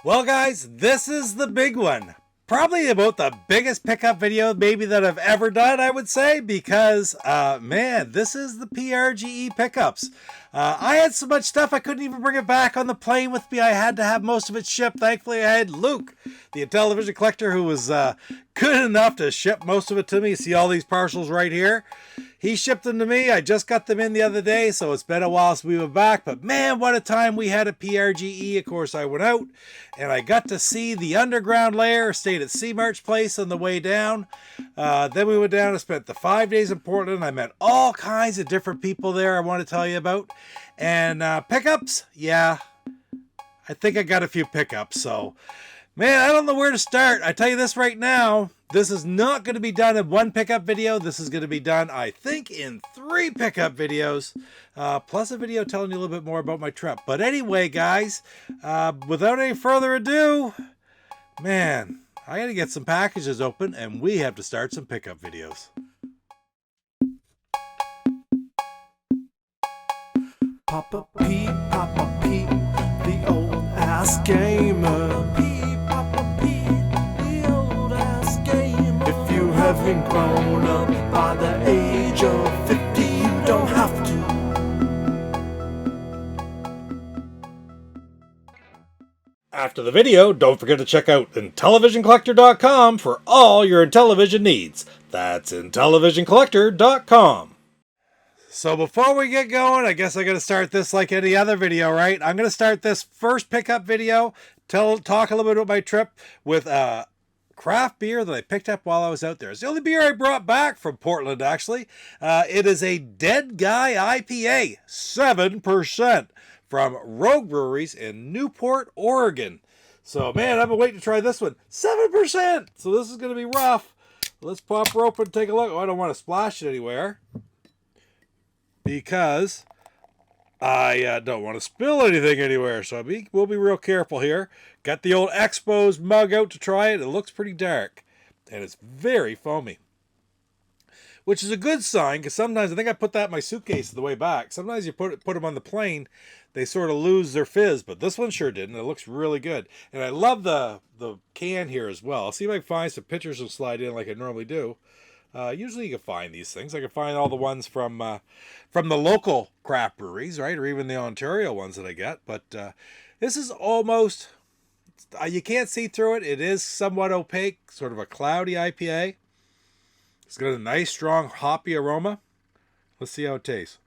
Well guys, this is the big one. Probably about the biggest pickup video maybe that I've ever done, I would say, because man, this is the PRGE pickups. I had so much stuff I couldn't even bring it back on the plane with me. I had to have most of it shipped. Thankfully I had Luke, the Intellivision Collector, who was good enough to ship most of it to me. See all these parcels right here? He shipped them to me. I just got them in the other day, so it's been a while since we were back. But man, what a time we had at PRGE. Of course, I went out and I got to see the underground lair. Stayed at C March Place on the way down. Then we went down and spent the 5 days in Portland. I met all kinds of different people there I want to tell you about. And pickups, yeah, I think I got a few pickups. So, man, I don't know where to start. I tell you this right now. This is not going to be done in one pickup video. This is going to be done, I think, in 3 pickup videos, plus a video telling you a little bit more about my trip. But anyway, guys, without any further ado, man, I got to get some packages open, and we have to start some pickup videos. Papa Pete, the old ass gamer. Papa Pete, the old ass gamer. If you haven't grown up by the age of 50, you don't have to. After the video, don't forget to check out IntellivisionCollector.com for all your Intellivision needs. That's IntellivisionCollector.com. So before we get going, I guess I got to start this like any other video, right? I'm going to start this first pickup video, talk a little bit about my trip with craft beer that I picked up while I was out there. It's the only beer I brought back from Portland, actually. It is a Dead Guy IPA, 7%, from Rogue Breweries in Newport, Oregon. So, man, I've been waiting to try this one. 7%! So this is going to be rough. Let's pop her open and take a look. Oh, I don't want to splash it anywhere, because I don't want to spill anything anywhere. So we'll be real careful here. Got the old Expos mug out to try it. It looks pretty dark, and it's very foamy, which is a good sign, because sometimes, I think I put that in my suitcase the way back. Sometimes you put them on the plane, they sort of lose their fizz, but this one sure didn't. It looks really good. And I love the can here as well. I'll see if I can find some pictures and slide in like I normally do. Usually you can find these things. I can find all the ones from the local craft breweries, right? Or even the Ontario ones that I get. But this is almost, you can't see through it. It is somewhat opaque, sort of a cloudy IPA. It's got a nice, strong, hoppy aroma. Let's see how it tastes.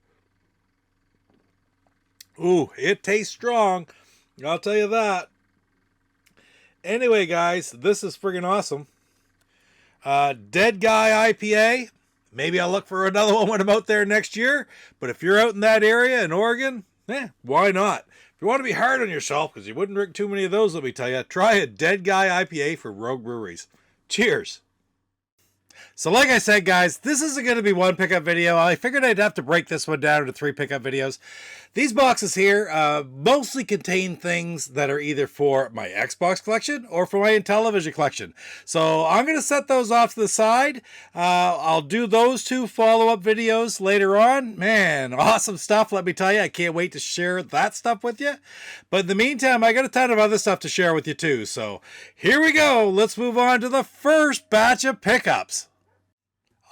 Ooh, it tastes strong. I'll tell you that. Anyway, guys, this is friggin' awesome. Dead Guy IPA. Maybe I'll look for another one when I'm out there next year. But if you're out in that area in Oregon, why not? If you want to be hard on yourself, because you wouldn't drink too many of those, let me tell you, try a Dead Guy IPA for Rogue Breweries. Cheers. So like I said, guys, this isn't going to be one pickup video. I figured I'd have to break this one down into 3 pickup videos. These boxes here mostly contain things that are either for my Xbox collection or for my Intellivision collection. So I'm going to set those off to the side. I'll do those 2 follow-up videos later on. Man, awesome stuff, let me tell you. I can't wait to share that stuff with you. But in the meantime, I got a ton of other stuff to share with you too. So here we go. Let's move on to the first batch of pickups.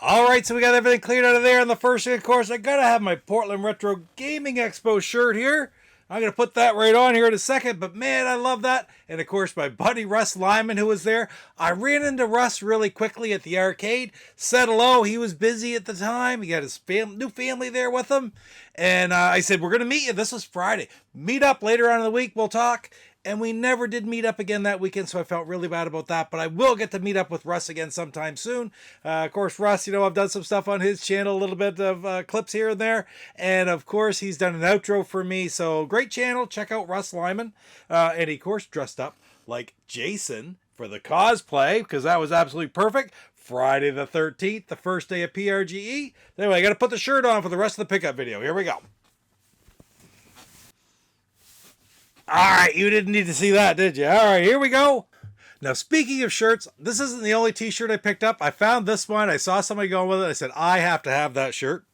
Alright, so we got everything cleared out of there. And the first thing, of course, I gotta have my Portland Retro Gaming Expo shirt here. I'm gonna put that right on here in a second, but man, I love that. And of course, my buddy Russ Lyman, who was there. I ran into Russ really quickly at the arcade, said hello. He was busy at the time. He got his new family there with him. And I said, we're gonna meet you. This was Friday. Meet up later on in the week, we'll talk. And we never did meet up again that weekend, so I felt really bad about that. But I will get to meet up with Russ again sometime soon. Of course, Russ, you know, I've done some stuff on his channel, a little bit of clips here and there. And, of course, he's done an outro for me. So, great channel. Check out Russ Lyman. And he, of course, dressed up like Jason for the cosplay, because that was absolutely perfect. Friday the 13th, the first day of PRGE. Anyway, I got to put the shirt on for the rest of the pickup video. Here we go. All right, you didn't need to see that, did you? All right, here we go. Now, speaking of shirts, this isn't the only t-shirt I picked up. I found this one. I saw somebody going with it. I said, I have to have that shirt.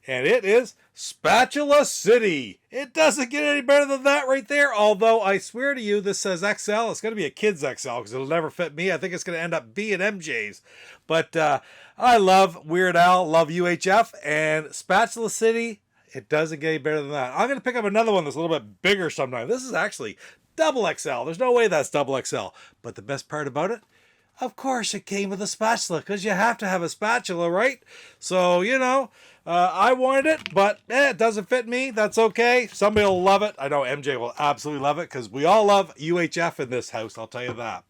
and it is Spatula City. It doesn't get any better than that right there, although I swear to you, this says XL. It's going to be a kid's XL because it'll never fit me. I think it's going to end up being MJ's. But I love Weird Al, love UHF, and Spatula City, it doesn't get any better than that. I'm going to pick up another one that's a little bit bigger sometime. This is actually double XL. There's no way that's double XL. But the best part about it, of course, it came with a spatula because you have to have a spatula, right? So, you know, I wanted it, but it doesn't fit me. That's okay. Somebody will love it. I know MJ will absolutely love it because we all love UHF in this house. I'll tell you that.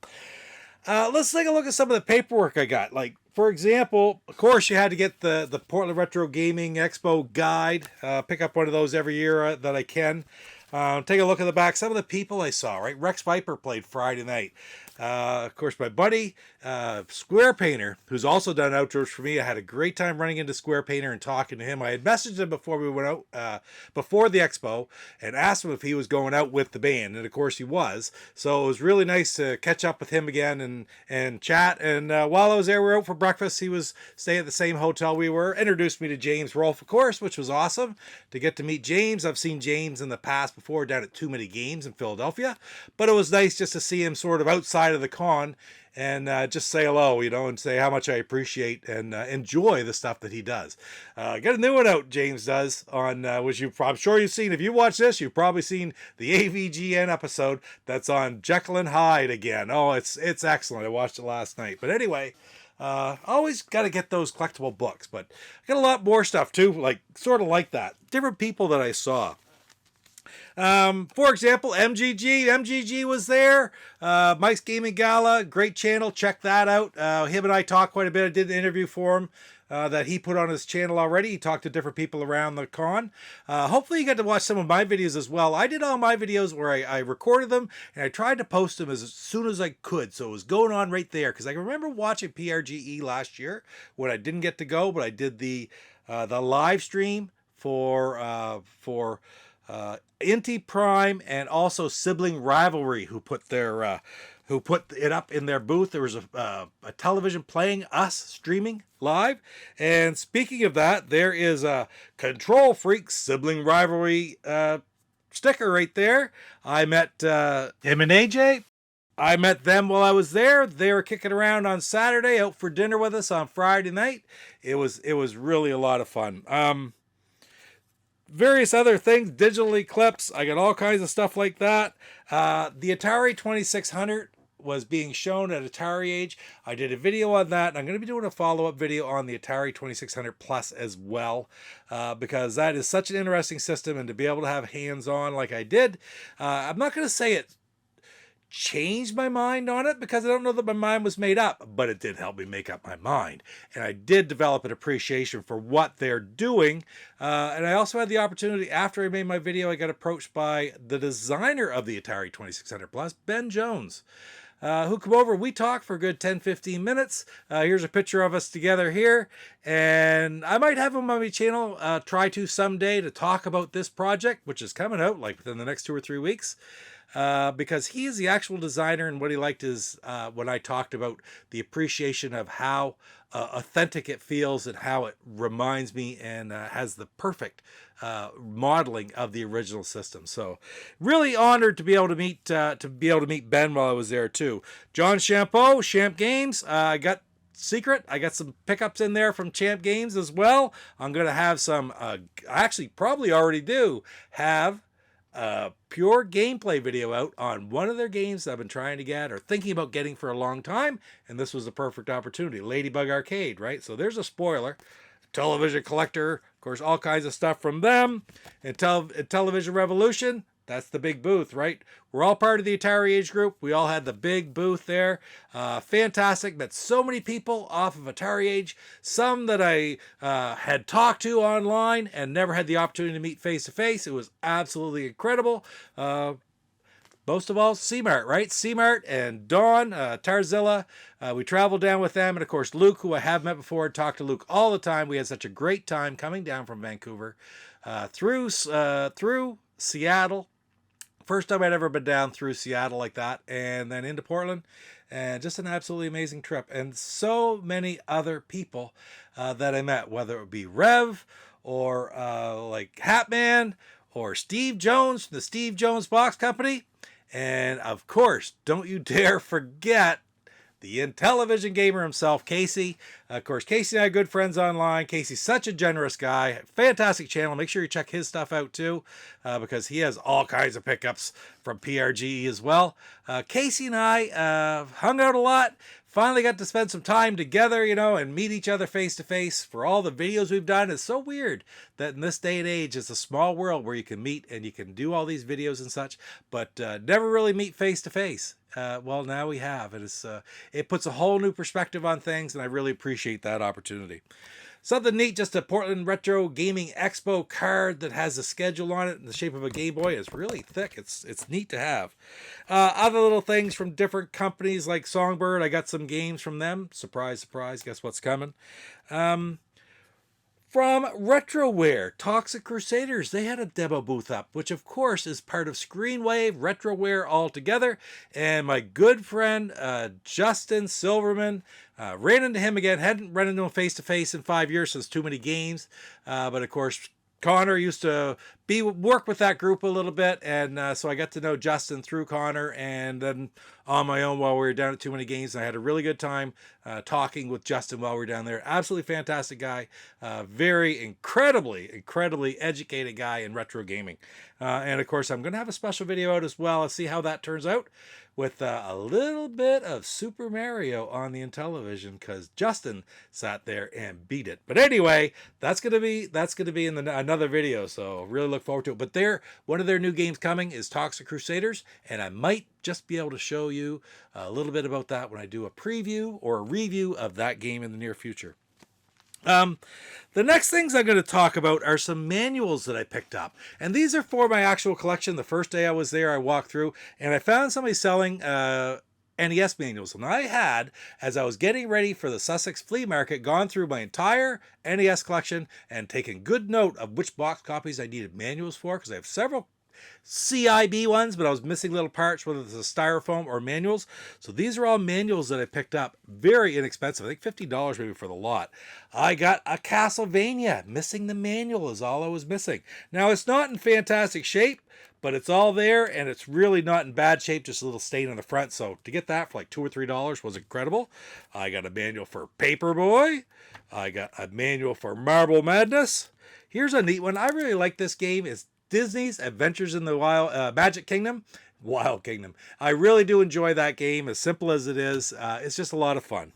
Let's take a look at some of the paperwork I got. Like, for example, of course, you had to get the Portland Retro Gaming Expo guide. Pick up one of those every year that I can. Take a look at the back. Some of the people I saw, right? Rex Viper played Friday night. Of course, my buddy, Square Painter, who's also done outdoors for me. I had a great time running into Square Painter and talking to him. I had messaged him before we went out, before the expo, and asked him if he was going out with the band. And of course he was. So it was really nice to catch up with him again and chat. And while I was there, we were out for breakfast. He was staying at the same hotel we were. Introduced me to James Rolfe, of course, which was awesome to get to meet James. I've seen James in the past before down at Too Many Games in Philadelphia. But it was nice just to see him sort of outside of the con and just say hello, you know, and say how much I appreciate and enjoy the stuff that he does. Got a new one out, James does, on which I'm sure you've seen. If you watch this, you've probably seen the AVGN episode that's on Jekyll and Hyde again. Oh, it's excellent. I watched it last night. But anyway, always got to get those collectible books. But I got a lot more stuff too, like sort of like that. Different people that I saw. For example, MGG was there. Mike's Gaming Gala, great channel. Check that out. Him and I talked quite a bit. I did an interview for him that he put on his channel already. He talked to different people around the con. Hopefully you got to watch some of my videos as well. I did all my videos where I recorded them and I tried to post them as soon as I could. So it was going on right there because I remember watching PRGE last year when I didn't get to go, but I did the live stream for Inti Prime and also Sibling Rivalry, who put it up in their booth. There was a television playing us streaming live. And speaking of that, there is a Control Freak Sibling Rivalry sticker right there. I met him and AJ. I met them while I was there. They were kicking around on Saturday, out for dinner with us on Friday night. It was really a lot of fun. Various other things, digitally clips. I got all kinds of stuff like that. The Atari 2600 was being shown at Atari Age. I did a video on that, and I'm going to be doing a follow-up video on the Atari 2600 Plus as well, because that is such an interesting system, and to be able to have hands-on like I did, I'm not going to say it changed my mind on it because I don't know that my mind was made up, but it did help me make up my mind. And I did develop an appreciation for what they're doing. And I also had the opportunity, after I made my video, I got approached by the designer of the Atari 2600 Plus, Ben Jones, who come over. We talked for a good 10-15 minutes. Here's a picture of us together here. And I might have him on my channel, try to someday to talk about this project, which is coming out like within the next 2 or 3 weeks. Because he is the actual designer, and what he liked is when I talked about the appreciation of how authentic it feels and how it reminds me and has the perfect modeling of the original system. So really honored to be able to meet Ben while I was there too. John Champeau, Champ Games. I got some pickups in there from Champ Games as well. I'm going to have some, actually probably already do have pure gameplay video out on one of their games that I've been trying to get or thinking about getting for a long time, and this was the perfect opportunity. Ladybug Arcade, right? So there's a spoiler. Intellivision Collector, of course, all kinds of stuff from them. Intellivision Revolution, that's the big booth, right? We're all part of the Atari Age group. We all had the big booth there. Fantastic. Met so many people off of Atari Age. Some that I had talked to online and never had the opportunity to meet face to face. It was absolutely incredible. Most of all, C-Mart, right? C-Mart and Dawn, Tarzilla. We traveled down with them. And of course, Luke, who I have met before, talked to Luke all the time. We had such a great time coming down from Vancouver through Seattle. First time I'd ever been down through Seattle like that, and then into Portland, and just an absolutely amazing trip. And so many other people that I met, whether it be Rev or like Hatman or Steve Jones from the Steve Jones Box Company. And of course, don't you dare forget the Intellivision gamer himself, Casey. Of course, Casey and I are good friends online. Casey's such a generous guy. Fantastic channel. Make sure you check his stuff out too, because he has all kinds of pickups from PRGE as well. Casey and I hung out a lot. Finally got to spend some time together, you know, and meet each other face to face for all the videos we've done. It's so weird that in this day and age, it's a small world where you can meet and you can do all these videos and such, but never really meet face to face. Well, now we have. It puts a whole new perspective on things, and I really appreciate that opportunity. Something neat, just a Portland Retro Gaming Expo card that has a schedule on it in the shape of a Game Boy. It's really thick. It's neat to have. Other little things from different companies like Songbird. I got some games from them. Surprise, surprise. Guess what's coming? From Retroware, Toxic Crusaders, they had a demo booth up, which of course is part of Screenwave, Retroware altogether. And my good friend, Justin Silverman, ran into him again. Hadn't run into him face to face in 5 years since Too Many Games. But of course, Connor used to work with that group a little bit, and so I got to know Justin through Connor, and then on my own while we were down at Too Many Games. And I had a really good time talking with Justin while we were down there. Absolutely fantastic guy, very incredibly educated guy in retro gaming. And of course, I'm going to have a special video out as well. Let's see how that turns out with a little bit of Super Mario on the Intellivision, because Justin sat there and beat it. But anyway, that's gonna be in another video, so really look forward to it. But one of their new games coming is Toxic Crusaders, and I might just be able to show you a little bit about that when I do a preview or a review of that game in the near future. The next things I'm going to talk about are some manuals that I picked up. And these are for my actual collection. The first day I was there, I walked through and I found somebody selling NES manuals. And I had, as I was getting ready for the Sussex Flea Market, gone through my entire NES collection and taken good note of which box copies I needed manuals for, because I have several CIB ones, but I was missing little parts, whether it's a styrofoam or manuals. So these are all manuals that I picked up. Very inexpensive. I think $50 maybe for the lot. I got a Castlevania. Missing the manual is all I was missing. Now, it's not in fantastic shape, but it's all there, and it's really not in bad shape, just a little stain on the front. So to get that for like $2 or $3 was incredible. I got a manual for Paperboy. I got a manual for Marble Madness. Here's a neat one. I really like this game. It's Disney's Adventures in the Magic Kingdom. Wild Kingdom. I really do enjoy that game, as simple as it is. It's just a lot of fun.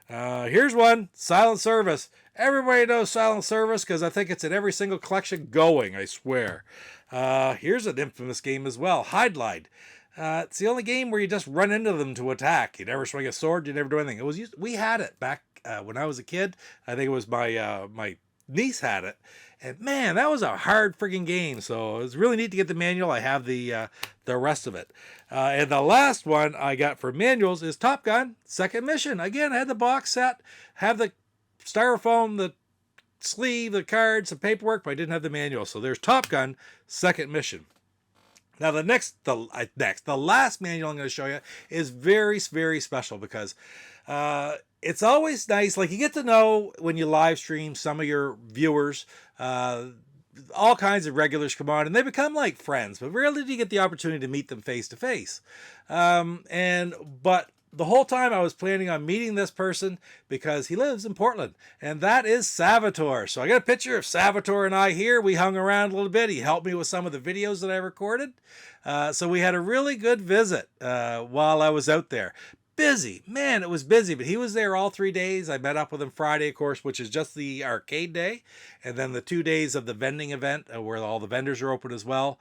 Here's one, Silent Service. Everybody knows Silent Service because I think it's in every single collection going, I swear. Here's an infamous game as well, Hide Glide. It's the only game where you just run into them to attack. You never swing a sword, you never do anything. We had it back when I was a kid. I think it was my niece had it. And man, that was a hard friggin' game. So it was really neat to get the manual. I have the rest of it. And the last one I got for manuals is Top Gun, Second Mission. Again, I had the box set, have the styrofoam, the sleeve, the cards, the paperwork, but I didn't have the manual. So there's Top Gun, Second Mission. Now the last manual I'm going to show you is very, very special because it's always nice. Like, you get to know when you live stream some of your viewers, all kinds of regulars come on and they become like friends, but rarely do you get the opportunity to meet them face to face. But the whole time I was planning on meeting this person because he lives in Portland, and that is Salvatore. So I got a picture of Salvatore and I here. We hung around a little bit. He helped me with some of the videos that I recorded. So we had a really good visit while I was out there. Busy, man, it was busy, but he was there all 3 days. I met up with him Friday, of course, which is just the arcade day, and then the 2 days of the vending event where all the vendors are open as well.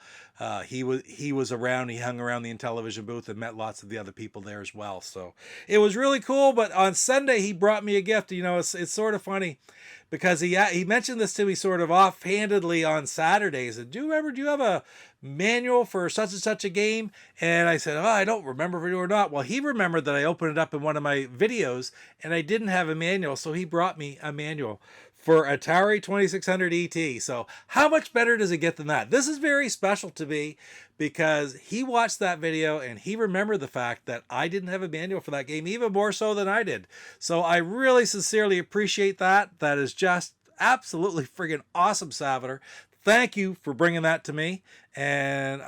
He was around. He hung around the Intellivision booth and met lots of the other people there as well. So it was really cool. But on Sunday he brought me a gift. You know, it's sort of funny because he mentioned this to me sort of offhandedly on Saturday. He said, do you have a manual for such and such a game? And I said, I don't remember if I do or not. Well, he remembered that I opened it up in one of my videos and I didn't have a manual, so he brought me a manual for Atari 2600 ET. So how much better does it get than that? This is very special to me because he watched that video and he remembered the fact that I didn't have a manual for that game, even more so than I did. So I really sincerely appreciate that. That is just absolutely friggin' awesome, Salvador. Thank you for bringing that to me. And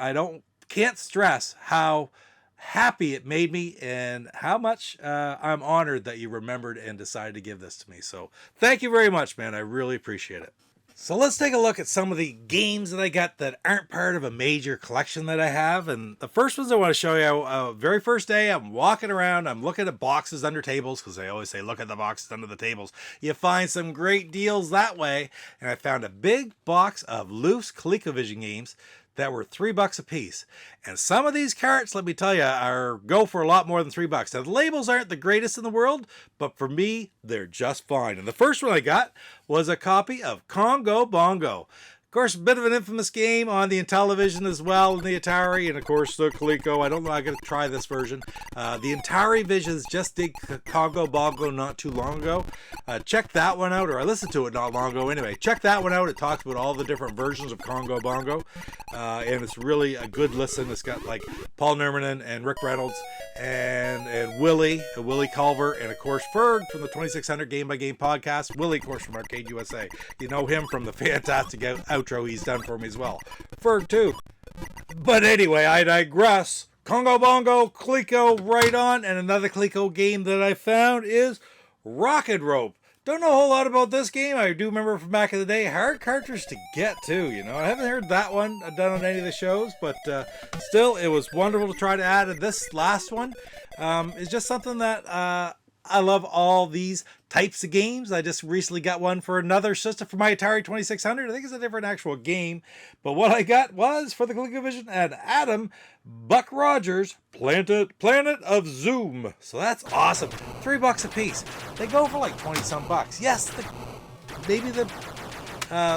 can't stress how happy it made me and how much I'm honored that you remembered and decided to give this to me. So thank you very much, man. I really appreciate it. So let's take a look at some of the games that I got that aren't part of a major collection that I have. And the first ones I want to show you, very first day, I'm walking around, I'm looking at boxes under tables, because they always say, look at the boxes under the tables. You find some great deals that way. And I found a big box of loose ColecoVision games that were $3 a piece. And some of these carts, let me tell you, go for a lot more than $3. Now, the labels aren't the greatest in the world, but for me, they're just fine. And the first one I got was a copy of Congo Bongo. Of course, a bit of an infamous game on the Intellivision as well, and the Atari, and of course the Coleco. I don't know, I got to try this version. The Atari Visions just did Congo Bongo not too long ago. Check that one out, or I listened to it not long ago. Anyway, check that one out. It talks about all the different versions of Congo Bongo, and it's really a good listen. It's got like Paul Nermanen and Rick Reynolds and Willie Culver, and of course Ferg from the 2600 Game by Game podcast. Willie, of course, from Arcade USA. You know him from the fantastic outro he's done for me as well. Ferg too. But anyway, I digress. Congo Bongo, Coleco, right on. And another Coleco game that I found is Rocket Rope. Don't know a whole lot about this game. I do remember from back in the day. Hard cartridge to get too, you know. I haven't heard that one done on any of the shows, but still, it was wonderful to try to add. And this last one is just something that I love all these types of games. I just recently got one for another system for my Atari 2600. I think it's a different actual game. But what I got was for the ColecoVision and Adam Buck Rogers Planet of Zoom. So that's awesome. $3 a piece. They go for like 20 some bucks. Yes, maybe the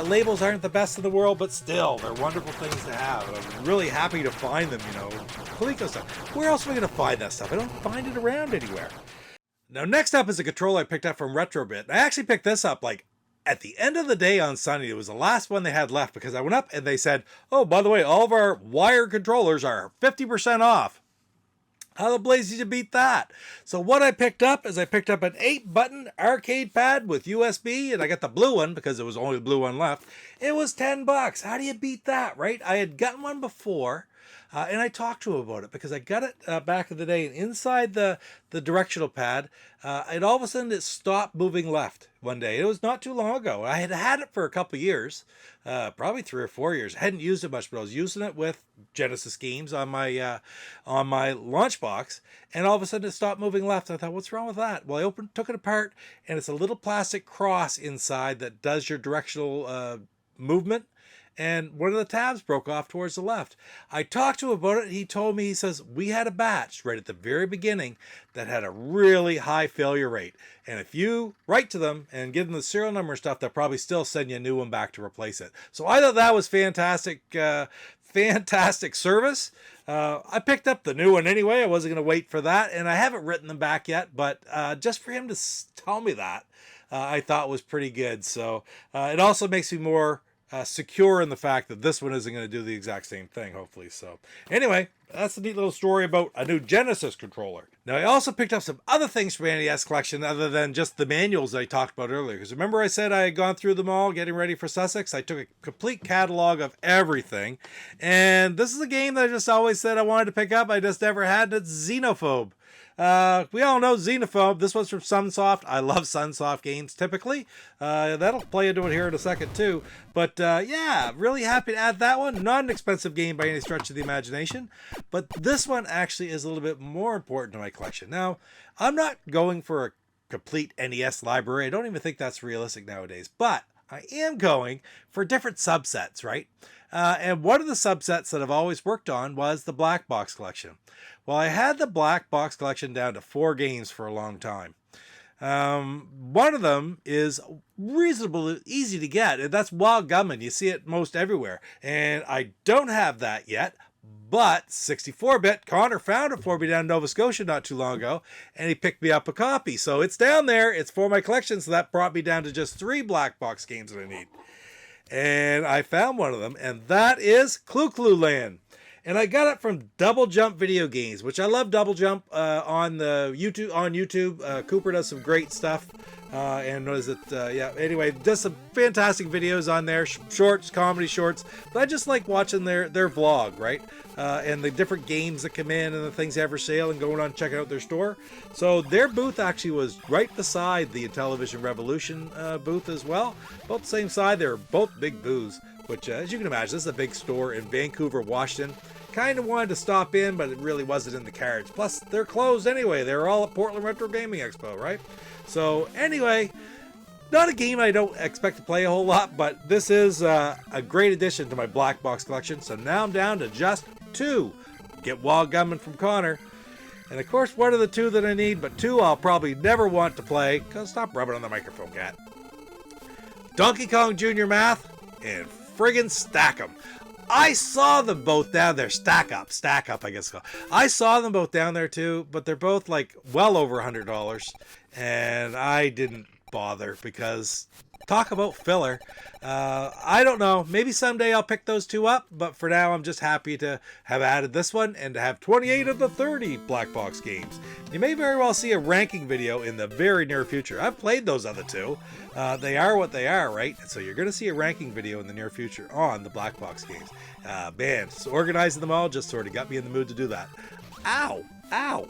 labels aren't the best in the world, but still, they're wonderful things to have. And I'm really happy to find them, you know. Coleco stuff. Where else am I going to find that stuff? I don't find it around anywhere. Now, next up is a controller I picked up from Retrobit. I actually picked this up like at the end of the day on Sunday. It was the last one they had left because I went up and they said, oh, by the way, all of our wired controllers are 50% off. How the blazes did you beat that? So what I picked up is I picked up an 8-button arcade pad with USB, and I got the blue one because there was only the blue one left. It was $10. How do you beat that, right? I had gotten one before. And I talked to him about it because I got it back in the day, and inside the directional pad, and all of a sudden it stopped moving left one day. It was not too long ago. I had had it for a couple of years, probably 3 or 4 years. I hadn't used it much, but I was using it with Genesis games on my launch box, and all of a sudden it stopped moving left. I thought, what's wrong with that? Well, I took it apart, and it's a little plastic cross inside that does your directional movement. And one of the tabs broke off towards the left. I talked to him about it. He told me, he says, we had a batch right at the very beginning that had a really high failure rate. And if you write to them and give them the serial number and stuff, they'll probably still send you a new one back to replace it. So I thought that was fantastic, fantastic service. I picked up the new one anyway. I wasn't going to wait for that. And I haven't written them back yet, but just for him to tell me that, I thought was pretty good. So it also makes me more secure in the fact that this one isn't going to do the exact same thing, hopefully. So anyway, that's a neat little story about a new Genesis controller. Now, I also picked up some other things from NES collection other than just the manuals that I talked about earlier. Because remember I said I had gone through them all, getting ready for Sussex? I took a complete catalog of everything. And this is a game that I just always said I wanted to pick up. I just never had. It's Xenophobe. We all know Xenophobe. This one's from Sunsoft. I love Sunsoft games typically. That'll play into it here in a second too. But yeah, really happy to add that one. Not an expensive game by any stretch of the imagination. But this one actually is a little bit more important to my collection. Now, I'm not going for a complete NES library. I don't even think that's realistic nowadays. But I am going for different subsets, right? And one of the subsets that I've always worked on was the Black Box collection. Well, I had the Black Box collection down to 4 games for a long time. One of them is reasonably easy to get, and that's Wild Gunman. You see it most everywhere. And I don't have that yet, but 64-bit Connor found it for me down in Nova Scotia not too long ago, and he picked me up a copy. So it's down there. It's for my collection, so that brought me down to just 3 Black Box games that I need. And I found one of them, and that is Clu Clu Land. And I got it from Double Jump Video Games, which I love Double Jump on YouTube. Cooper does some great stuff. And what is it? Yeah, anyway, does some fantastic videos on there, shorts, comedy shorts. But I just like watching their vlog, right? And the different games that come in and the things they have for sale and going on checking out their store. So their booth actually was right beside the Intellivision Revolution booth as well. Both the same side. They're both big booths, which as you can imagine, this is a big store in Vancouver, Washington. Kind of wanted to stop in, but it really wasn't in the cards. Plus, they're closed anyway. They're all at Portland Retro Gaming Expo, right? So anyway, not a game I don't expect to play a whole lot, but this is a great addition to my black box collection. So now I'm down to just 2. Get Wild Gunman from Connor. And of course, one of the 2 that I need, but 2 I'll probably never want to play, because stop rubbing on the microphone, cat. Donkey Kong Jr. Math and friggin' Stack 'em. I saw them both down there. Stack up, I guess. I saw them both down there too, but they're both like well over $100, and I didn't bother because talk about filler. I don't know. Maybe someday I'll pick those 2 up, but for now I'm just happy to have added this one and to have 28 of the 30 black box games. You may very well see a ranking video in the very near future. I've played those other 2. They are what they are, right? So you're going to see a ranking video in the near future on the black box games. Man, so organizing them all just sort of got me in the mood to do that. Ow! Ow!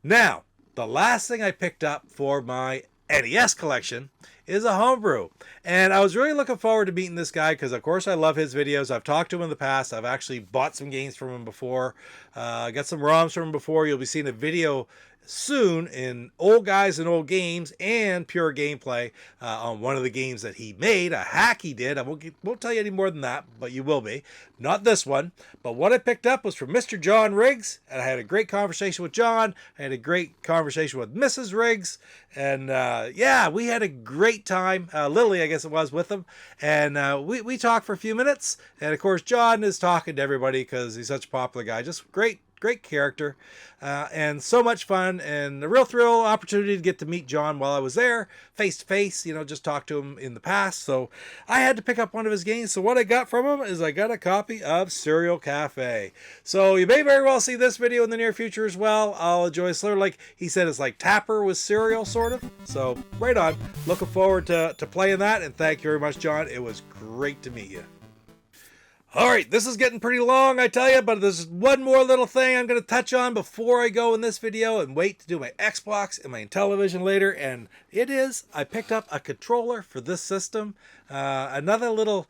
Now, the last thing I picked up for my NES collection is a homebrew. And I was really looking forward to meeting this guy because, of course, I love his videos. I've talked to him in the past. I've actually bought some games from him before. Got some ROMs from him before. You'll be seeing a video soon in Old Guys and Old Games and Pure Gameplay on one of the games that he made, a hack he did. I won't tell you any more than that, but you will be. Not this one. But what I picked up was from Mr. John Riggs, and I had a great conversation with John. I had a great conversation with Mrs. Riggs, and yeah, we had a great time. Lily, I guess it was, with him, and we talked for a few minutes, and of course, John is talking to everybody because he's such a popular guy. Just great character, and so much fun, and a real thrill opportunity to get to meet John while I was there face to face. You know, just talked to him in the past, so I had to pick up one of his games. So what I got from him is I got a copy of Serial Cafe. So you may very well see this video in the near future as well. I'll enjoy Slur, like he said, it's like Tapper with cereal, sort of. So right on, looking forward to playing that, and thank you very much, John. It was great to meet you. All right, this is getting pretty long, I tell you, but there's one more little thing I'm going to touch on before I go in this video and wait to do my Xbox and my Intellivision later, and it is, I picked up a controller for this system, another little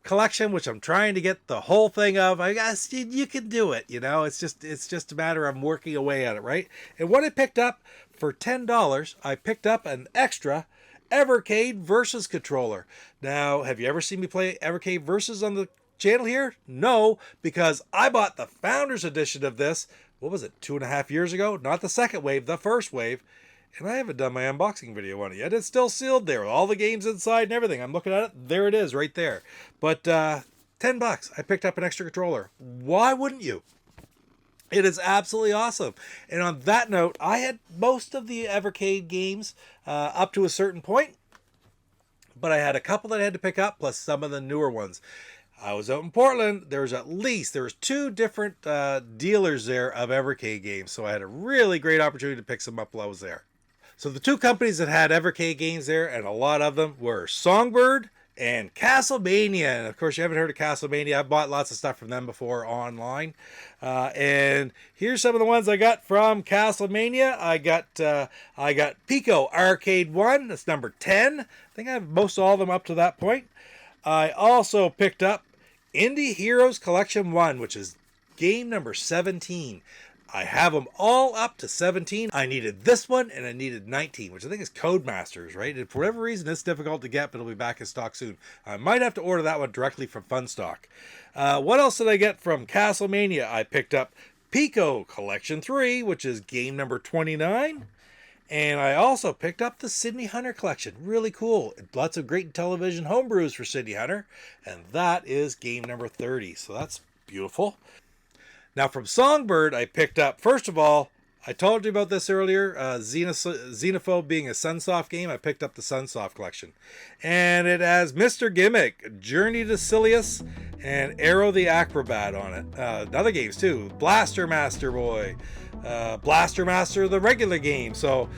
collection, which I'm trying to get the whole thing of. I guess you can do it, you know, it's just a matter of working away at it, right? And what I picked up for $10, I picked up an extra Evercade Versus controller. Now, have you ever seen me play Evercade Versus on the channel here? No, because I bought the Founders Edition of this, what was it, 2.5 years ago? Not the second wave, the first wave. And I haven't done my unboxing video on it yet. It's still sealed there with all the games inside and everything. I'm looking at it. There it is right there. But $10, I picked up an extra controller. Why wouldn't you? It is absolutely awesome. And on that note, I had most of the Evercade games up to a certain point, but I had a couple that I had to pick up, plus some of the newer ones. I was out in Portland. There was 2 different dealers there of Evercade games, so I had a really great opportunity to pick some up while I was there. So the 2 companies that had Evercade games there, and a lot of them, were Songbird and Castlevania. And of course, you haven't heard of Castlevania. I've bought lots of stuff from them before online. And here's some of the ones I got from Castlevania. I got Pico Arcade 1. That's number 10. I think I have most all of them up to that point. I also picked up Indie Heroes Collection 1, which is game number 17. I have them all up to 17. I needed this one, and I needed 19, which I think is Codemasters, right? And for whatever reason, it's difficult to get, but it'll be back in stock soon. I might have to order that one directly from Funstock. What else did I get from Castlevania? I picked up Pico Collection 3, which is game number 29. And I also picked up the Sydney Hunter collection. Really cool. Lots of great television homebrews for Sydney Hunter. And that is game number 30. So that's beautiful. Now from Songbird, I picked up, first of all, I told you about this earlier. Xenophobe being a Sunsoft game, I picked up the Sunsoft collection. And it has Mr. Gimmick, Journey to Silius, and Arrow the Acrobat on it. Other games too. Blaster Master Boy, Blaster Master, the regular game. So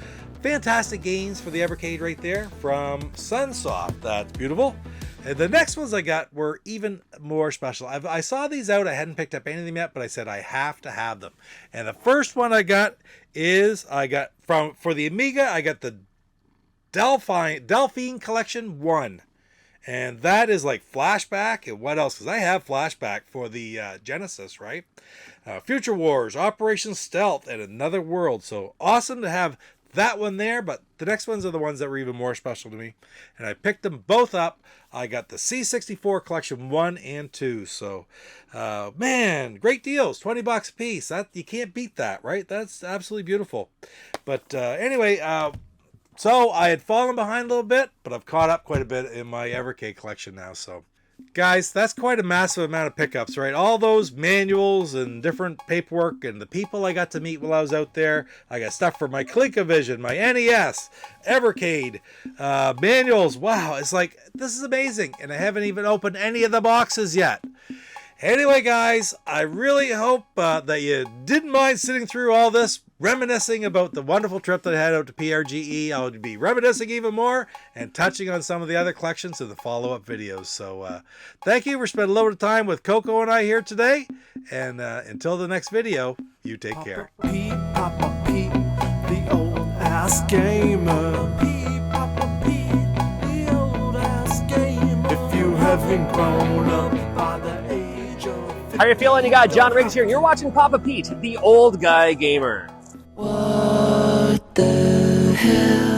fantastic games for the Evercade right there from Sunsoft. That's beautiful. And the next ones I got were even more special. I saw these out. I hadn't picked up any of them yet, but I said I have to have them. And the first one I got is for the Amiga, I got the Delphine Collection 1. And that is like Flashback. And what else? Because I have Flashback for the Genesis, right? Future Wars, Operation Stealth, and Another World. So awesome to have that one there, but the next ones are the ones that were even more special to me. And I picked them both up. I got the C64 Collection 1 and 2. So, man, great deals. $20 a piece. That, you can't beat that, right? That's absolutely beautiful. But anyway, so I had fallen behind a little bit, but I've caught up quite a bit in my Evercade collection now. So, guys, that's quite a massive amount of pickups, right? All those manuals and different paperwork and the people I got to meet while I was out there. I got stuff for my ColecoVision, my NES, Evercade, manuals. Wow, it's like, this is amazing. And I haven't even opened any of the boxes yet. Anyway, guys, I really hope that you didn't mind sitting through all this, reminiscing about the wonderful trip that I had out to PRGE. I'll be reminiscing even more and touching on some of the other collections in the follow-up videos. So thank you for spending a little bit of time with Coco and I here today. And until the next video, you take care. Papa Pete, the old ass gamer. Papa Pete, the old ass gamer. If you haven't grown up by the age of 50. How you feeling? You got John Riggs here, and you're watching Papa Pete, the old guy gamer. What the hell?